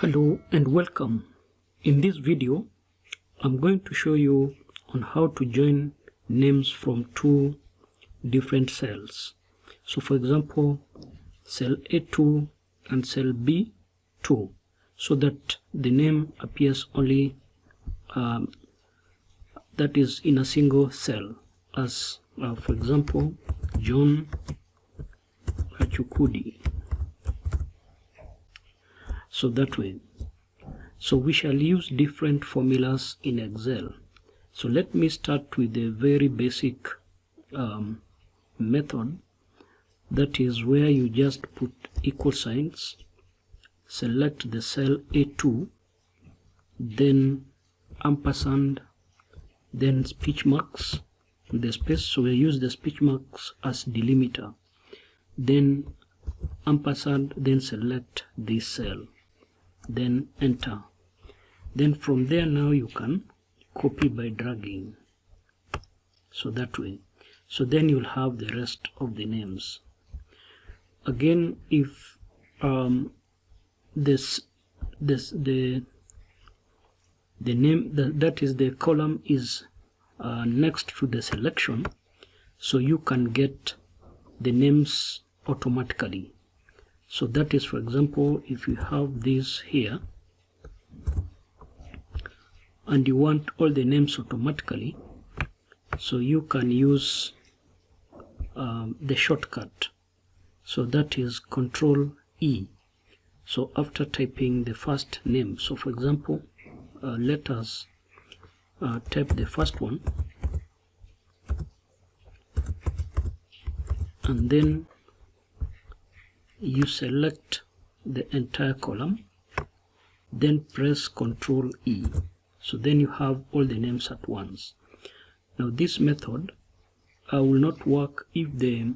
Hello and welcome. In this video, I'm going to show you on how to join names from two different cells. So for example, cell A2 and cell B2, so that the name appears only that is in a single cell, as for example, John Achukudi. So that way. So we shall use different formulas in Excel. So let me start with a very basic method. That is where you just put equal signs, select the cell A2, then ampersand, then speech marks, the space. So we use the speech marks as delimiter. Then ampersand, then select this cell. Then enter. Then from there now you can copy by dragging. So that way. So then you'll have the rest of the names. Again, if the name that is the column is next to the selection, so you can get the names automatically. So that is, for example, if you have this here and you want all the names automatically, so you can use the shortcut. So that is Control E. So after typing the first name, so for example, let us type the first one, and then you select the entire column, then press Control E. So then you have all the names at once. Now this method will not work if the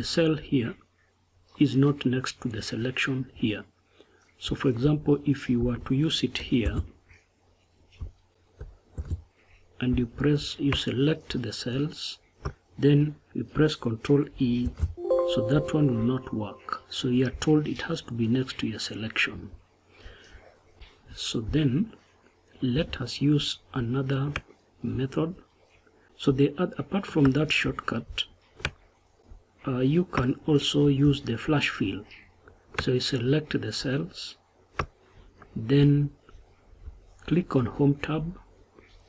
cell here is not next to the selection here. So for example, if you were to use it here and you select the cells, then you press Control E, so that one will not work. So you are told it has to be next to your selection. So then let us use another method. So apart from that shortcut, you can also use the flash fill. So you select the cells, then click on Home tab.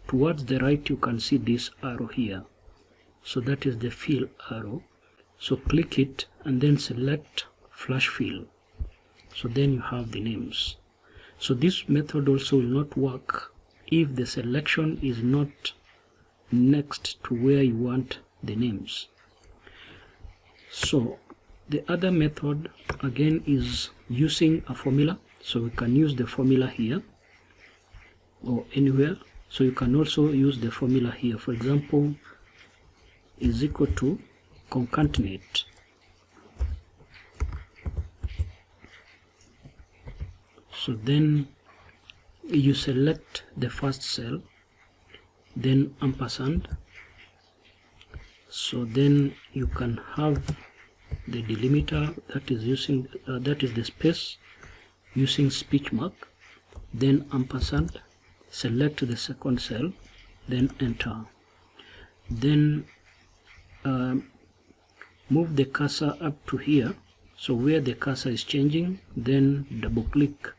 Towards the right you can see this arrow here. So that is the fill arrow. So click it and then select flash fill. So then you have the names. So this method also will not work if the selection is not next to where you want the names. So the other method again is using a formula. So we can use the formula here or anywhere. So you can also use the formula here. For example, is equal to concatenate. So then you select the first cell, then ampersand. So then you can have the delimiter, that is using that is the space, using speech mark, then ampersand, select the second cell, then enter. Then move the cursor up to here, so where the cursor is changing, then double click,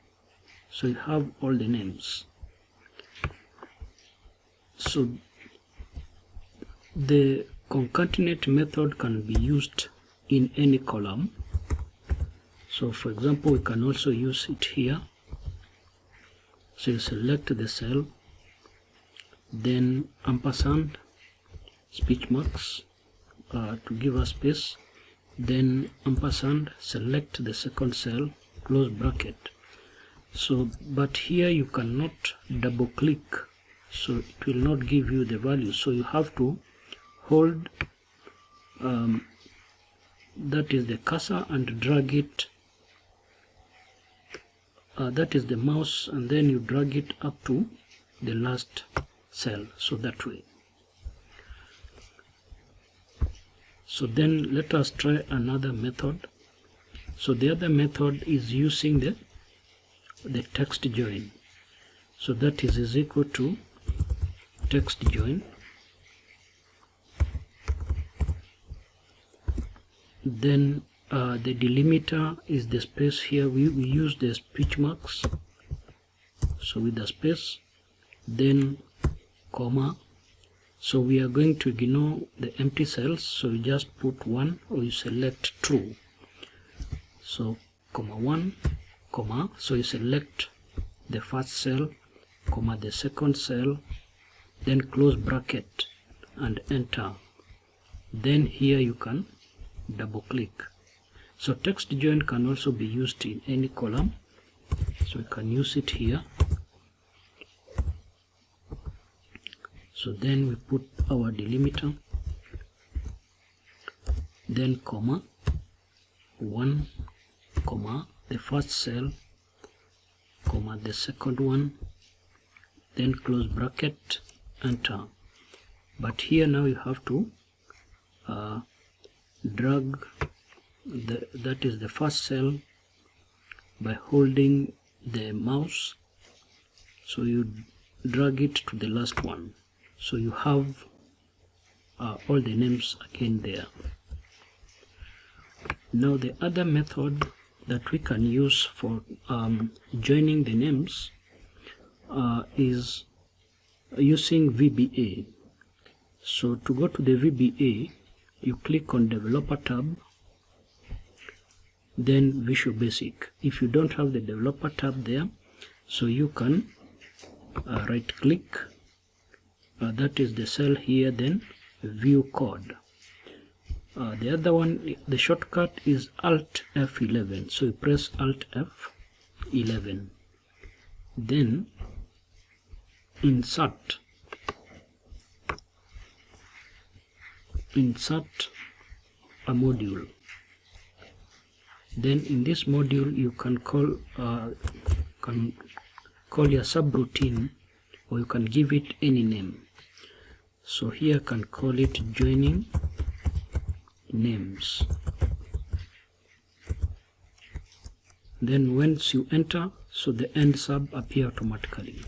so you have all the names. So the concatenate method can be used in any column. So for example, we can also use it here. So you select the cell, then ampersand, speech marks, to give a space, then ampersand, select the second cell, close bracket. So but here you cannot double click, so it will not give you the value. So you have to hold that is the cursor and drag it, that is the mouse, and then you drag it up to the last cell. So that way. So then let us try another method. So the other method is using the the text join. So that is equal to text join. Then the delimiter is the space here. We use the speech marks, so with the space, then comma. So we are going to ignore the empty cells, so you just put 1 or you select true. So comma 1, comma, so you select the first cell, comma the second cell, then close bracket and enter. Then here you can double click. So text join can also be used in any column, so we can use it here. So then we put our delimiter, then comma 1, comma the first cell, comma the second one, then close bracket, enter. But here now you have to drag that is the first cell by holding the mouse, so you drag it to the last one, so you have all the names again there. Now the other method that we can use for joining the names is using VBA. So to go to the VBA, you click on Developer tab, then Visual Basic. If you don't have the Developer tab there, so you can right click, that is the cell here, then View Code. The other one, the shortcut is Alt F11, so you press Alt F11, then insert a module. Then in this module you can call your subroutine, or you can give it any name. So here I can call it joining names. Then once you enter, so the end sub appear automatically.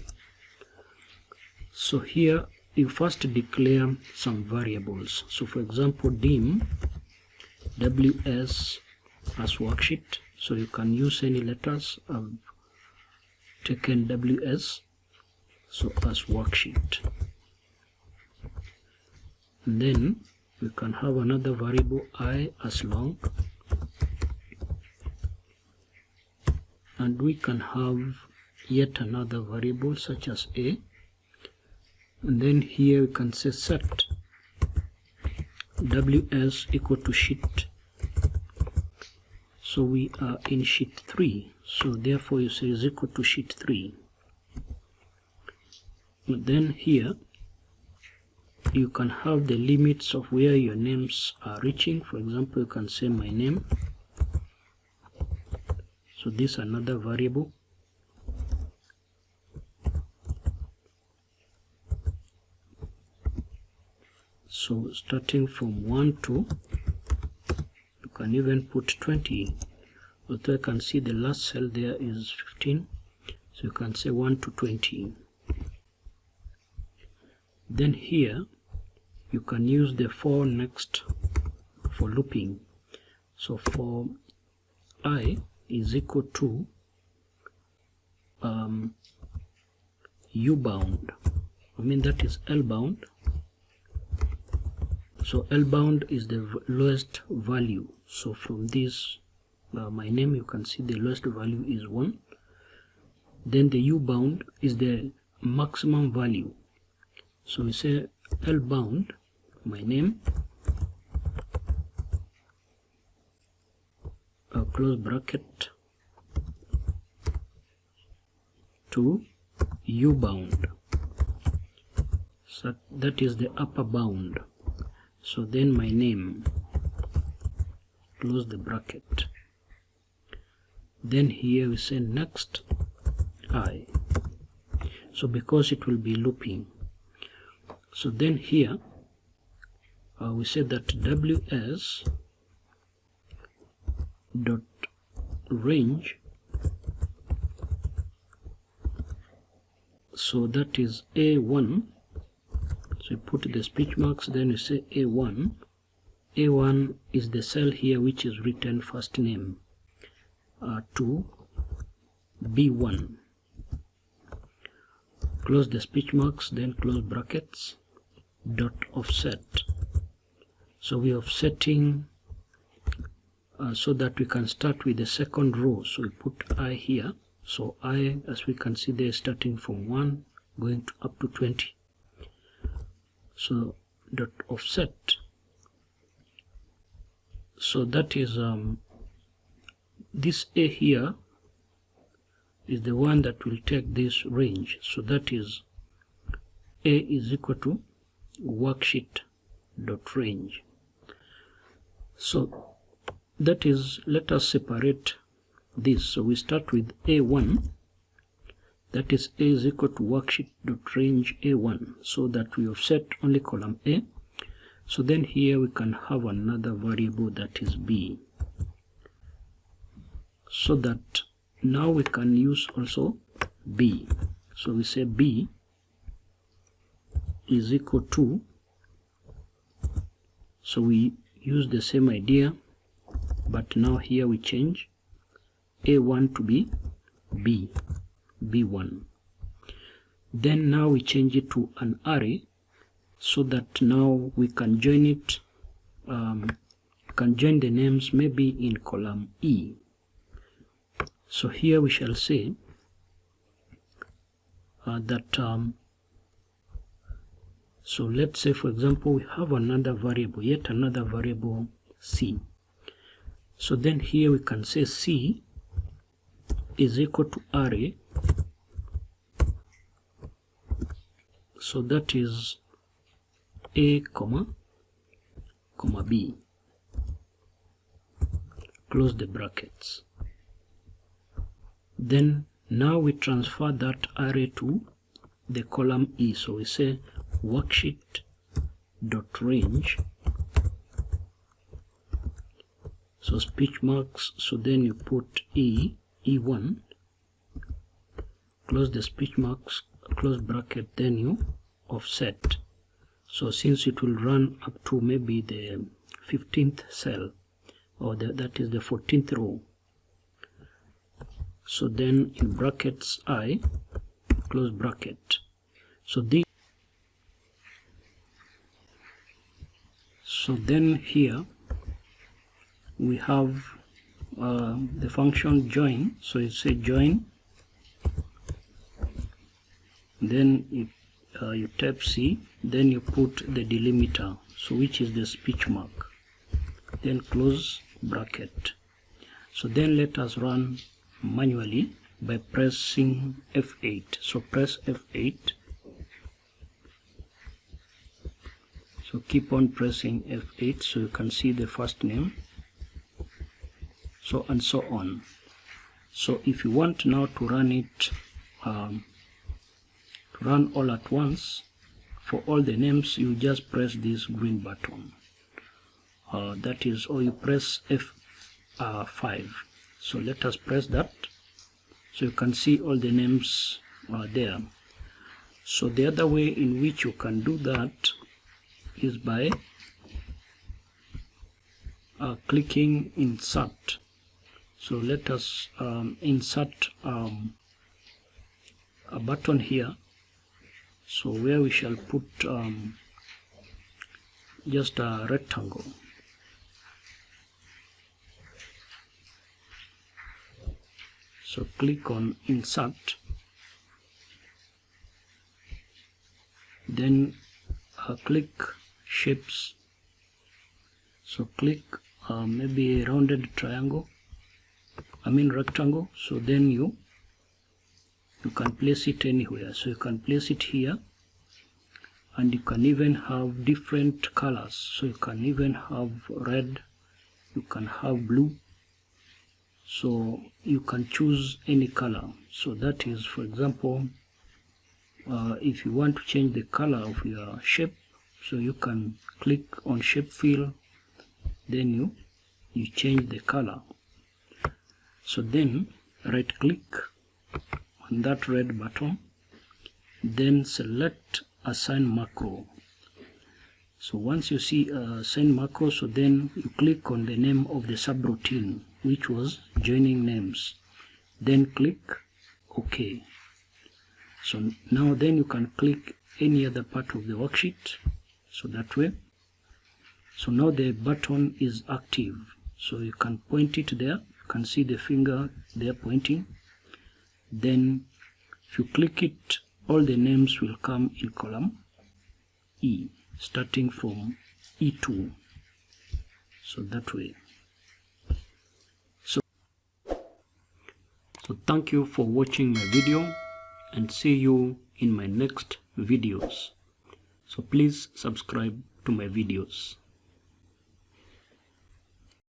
So here you first declare some variables. So for example, dim ws as worksheet, so you can use any letters. I've taken ws, so as worksheet. And then we can have another variable I as long, and we can have yet another variable such as a, and then here we can say set ws equal to sheet. So we are in sheet 3, so therefore you say is equal to sheet 3. And then here you can have the limits of where your names are reaching. For example, you can say my name, so this is another variable. So starting from 1 to, you can even put 20, although I can see the last cell there is 15, so you can say 1 to 20. Then here you can use the for next for looping. So for I is equal to U bound, that is L bound. So L bound is the lowest value. So from this my name, you can see the lowest value is 1. Then the U bound is the maximum value. So we say L bound my name, close bracket, to U bound, so that is the upper bound. So then my name, close the bracket. Then here we say next I, so because it will be looping. So then here we say that ws dot range So that is A1. So you put the speech marks, then you say A1. A1 is the cell here which is written first name to B1. Close the speech marks, then close brackets, dot offset. So we are offsetting so that we can start with the second row. So we put I here. So I, as we can see there, starting from 1 going to up to 20. So dot offset. So that is this A here is the one that will take this range. So that is A is equal to worksheet dot range. So that is, let us separate this. So we start with A1, that is A is equal to worksheet dot range A1, so that we offset only column A. So then here we can have another variable that is B, so that now we can use also B. So we say B is equal to, so we use the same idea, but now here we change A1 to be B, B1. Then now we change it to an array, so that now we can join it, can join the names maybe in column E. So here we shall say that, so let's say for example we have another variable, yet another variable C. So then here we can say C is equal to array, so that is A comma B. Close the brackets. Then now we transfer that array to the column E. So we say worksheet dot range. So speech marks. So then you put E1. Close the speech marks. Close bracket. Then you offset. So since it will run up to maybe the 15th cell, or that is the 14th row. So then in brackets I, close bracket. So then here we have the function join. So you say join, then you type C, then you put the delimiter, so which is the speech mark, then close bracket. So then let us run manually by pressing F8. So press F8. So keep on pressing F8 so you can see the first name, so and so on. So if you want now to run it, to run all at once for all the names, you just press this green button, that is, or you press F5. So let us press that, so you can see all the names there. So the other way in which you can do that is by clicking insert. So let us insert a button here, so where we shall put just a rectangle. So click on insert, then click shapes. So click maybe a rounded triangle, rectangle. So then you can place it anywhere. So you can place it here, and you can even have different colors. So you can even have red, you can have blue, so you can choose any color. So that is, for example, if you want to change the color of your shape, so you can click on shape fill, then you change the color. So then right click on that red button, then select assign macro. So once you see assign macro, so then you click on the name of the subroutine, which was joining names, then click OK. So now then you can click any other part of the worksheet, so that way. So now the button is active, so you can point it there. You can see the finger there pointing. Then if you click it, all the names will come in column E, starting from E2. So that way. So thank you for watching my video, and see you in my next videos. So please subscribe to my videos.